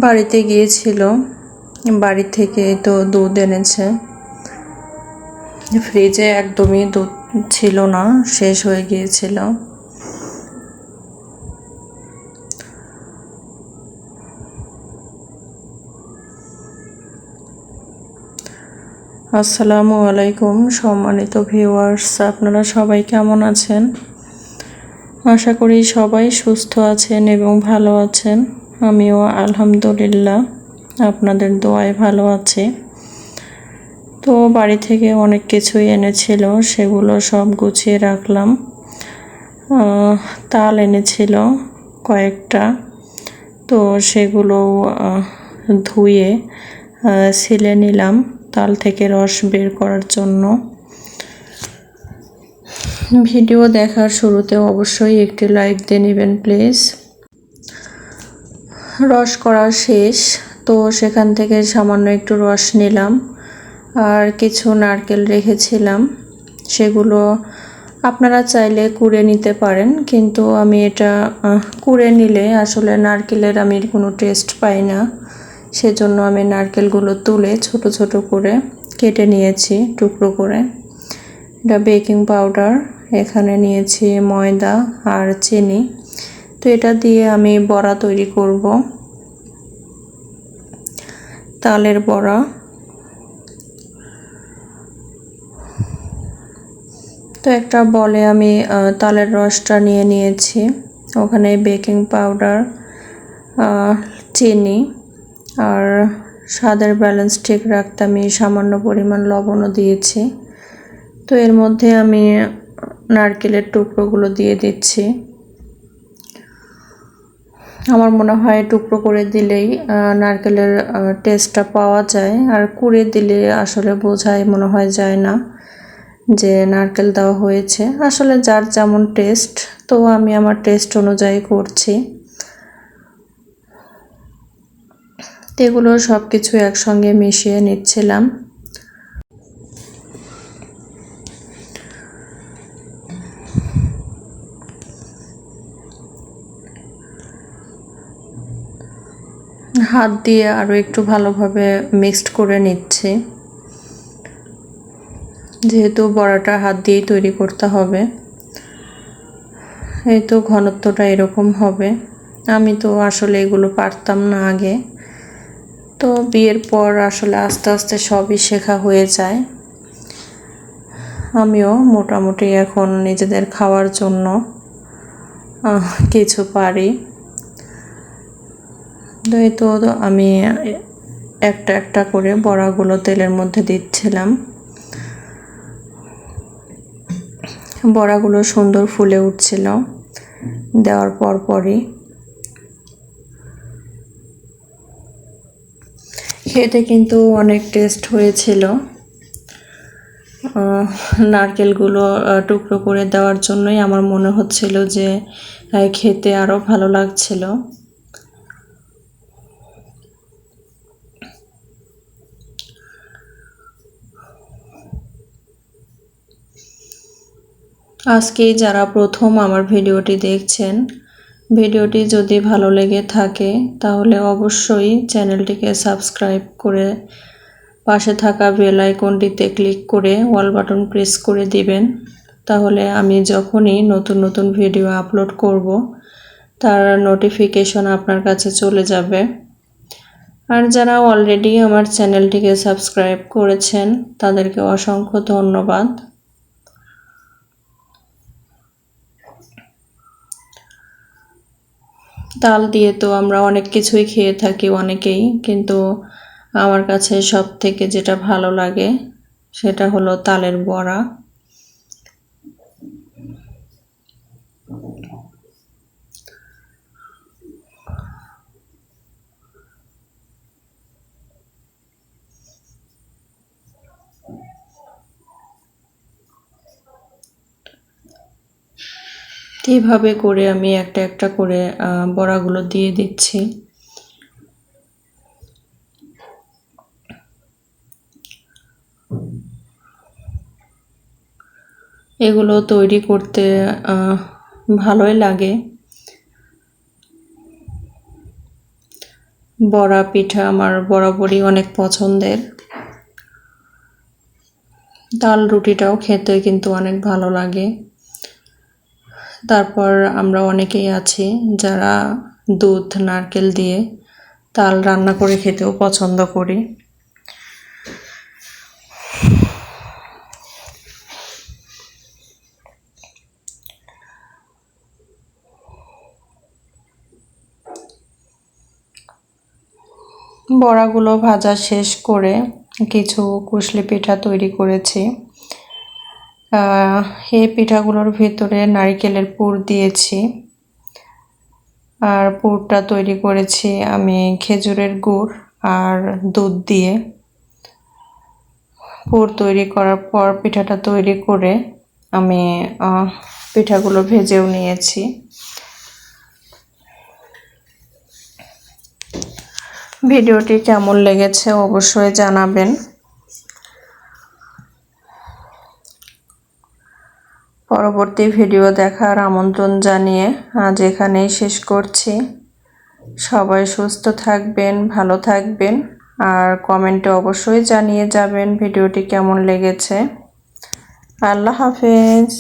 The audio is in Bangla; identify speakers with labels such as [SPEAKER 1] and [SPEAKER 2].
[SPEAKER 1] বাড়িতে গিয়েছিল, বাড়ি থেকে তো দুধ এনেছে। ফ্রিজে একদমই দুধ ছিল না, শেষ হয়ে গিয়েছিল। আসসালামু আলাইকুম সম্মানিত ভিউয়ার্স, আপনারা সবাই কেমন আছেন? আশা করি সবাই সুস্থ আছেন এবং ভালো আছেন। আমিও আলহামদুলিল্লাহ আপনাদের দোয়ায় ভালো আছি। তো বাড়ি থেকে অনেক কিছুই এনেছিল, সেগুলো সব গুছিয়ে রাখলাম। তাল এনেছিল কয়েকটা, তো সেগুলো ধুয়ে ছিলে নিলাম তাল থেকে রস বের করার জন্য। ভিডিও দেখার শুরুতে অবশ্যই একটি লাইক দিয়ে নেবেন প্লিজ। রস করা শেষ, তো সেখান থেকে সামান্য একটু রস নিলাম আর কিছু নারকেল রেখেছিলাম, সেগুলো আপনারা চাইলে কুড়ে নিতে পারেন, কিন্তু আমি এটা কুড়ে নিলে আসলে নারকেলের আমি কোনো টেস্ট পাই না, সেজন্য আমি নারকেলগুলো তুলে ছোট ছোট করে কেটে নিয়েছি টুকরো করে। এটা বেকিং পাউডার, এখানে নিয়েছি ময়দা আর চিনি। তো এটা দিয়ে আমি বড়া তৈরি করব, তালের বড়া। তো একটা বলে আমি তালের রসটা নিয়ে নিয়েছি, ওখানে বেকিং পাউডার, চিনি আর স্বাদের ব্যালেন্স ঠিক রাখতে আমি সামান্য পরিমাণ লবণও দিয়েছি। তো এর মধ্যে আমি নারকেলের টুকরোগুলো দিয়ে দিচ্ছি। আমার মনে হয় টুকরো করে দিলেই নারকেলের টেস্টটা পাওয়া যায়, আর কুড়ে দিলে আসলে বোঝাই মনে হয় যায় না যে নারকেল দেওয়া হয়েছে। আসলে যার যেমন টেস্ট, তো আমি আমার টেস্ট অনুযায়ী করছি। এগুলো সব কিছু একসঙ্গে মিশিয়ে নিচ্ছিলাম। হাত দিয়ে আরও একটু ভালোভাবে মিক্সড করে নিচ্ছি, যেহেতু বড়াটা হাত দিয়েই তৈরি করতে হবে। এই তো ঘনত্বটা এরকম হবে। আমি তো আসলে এগুলো পারতাম না আগে, তো বিয়ের পর আসলে আস্তে আস্তে সবই শেখা হয়ে যায়। আমিও মোটামুটি এখন নিজেদের খাওয়ার জন্য কিছু পারি। তো আমি একটা একটা করে বড়াগুলো তেলের মধ্যে দিচ্ছিলাম। বড়াগুলো সুন্দর ফুলে উঠছিল দেওয়ার পরই। খেতে কিন্তু অনেক টেস্ট হয়েছিল। নারকেলগুলো টুকরো করে দেওয়ার জন্যই আমার মনে হচ্ছিল যে খেতে আরও ভালো লাগছিল। আজকে যারা প্রথম আমার ভিডিওটি দেখছেন, ভিডিওটি যদি ভালো লেগে থাকে তাহলে অবশ্যই চ্যানেলটিকে সাবস্ক্রাইব করে পাশে থাকা বেল আইকনটিতে ক্লিক করে অল বাটন প্রেস করে দিবেন। তাহলে আমি যখনই নতুন নতুন ভিডিও আপলোড করব তার নোটিফিকেশন আপনার কাছে চলে যাবে। আর যারা অলরেডি আমার চ্যানেলটিকে সাবস্ক্রাইব করেছেন তাদেরকে অসংখ্য ধন্যবাদ। তাল দিয়ে তো আমরা অনেক কিছুই খেয়ে থাকি অনেকেই, কিন্তু আমার কাছে সব থেকে যেটা ভালো লাগে সেটা হলো তালের বড়া। এইভাবে করে আমি একটা একটা করে বড়াগুলো দিয়ে দিচ্ছি। এগুলো তৈরি করতে ভালোই লাগে। বড়া পিঠা আমার বরাবরই অনেক পছন্দের। ডাল রুটিটাও খেতে কিন্তু অনেক ভালো লাগে। তারপর আমরা অনেকেই আছি যারা দুধ নারকেল দিয়ে তাল রান্না করে খেতেও পছন্দ করি। বড়াগুলো ভাজা শেষ করে কিছু কুশলি পিঠা তৈরি করেছি। এই পিঠাগুলোর ভিতরে নারকেলের পুর দিয়েছি, আর পুরটা তৈরি করেছি আমি খেজুরের গুড় আর দুধ দিয়ে। পুর তৈরি করার পর পিঠাটা তৈরি করে আমি পিঠাগুলো ভেজেও নিয়েছি। ভিডিওটি কেমন লেগেছে অবশ্যই জানাবেন। পরবর্তী ভিডিও দেখার আমন্ত্রণ জানিয়ে আজ এখানেই শেষ করছি। সবাই সুস্থ থাকবেন, ভালো থাকবেন, আর কমেন্টে অবশ্যই জানিয়ে যাবেন ভিডিওটি কেমন লেগেছে। আল্লাহ হাফেজ।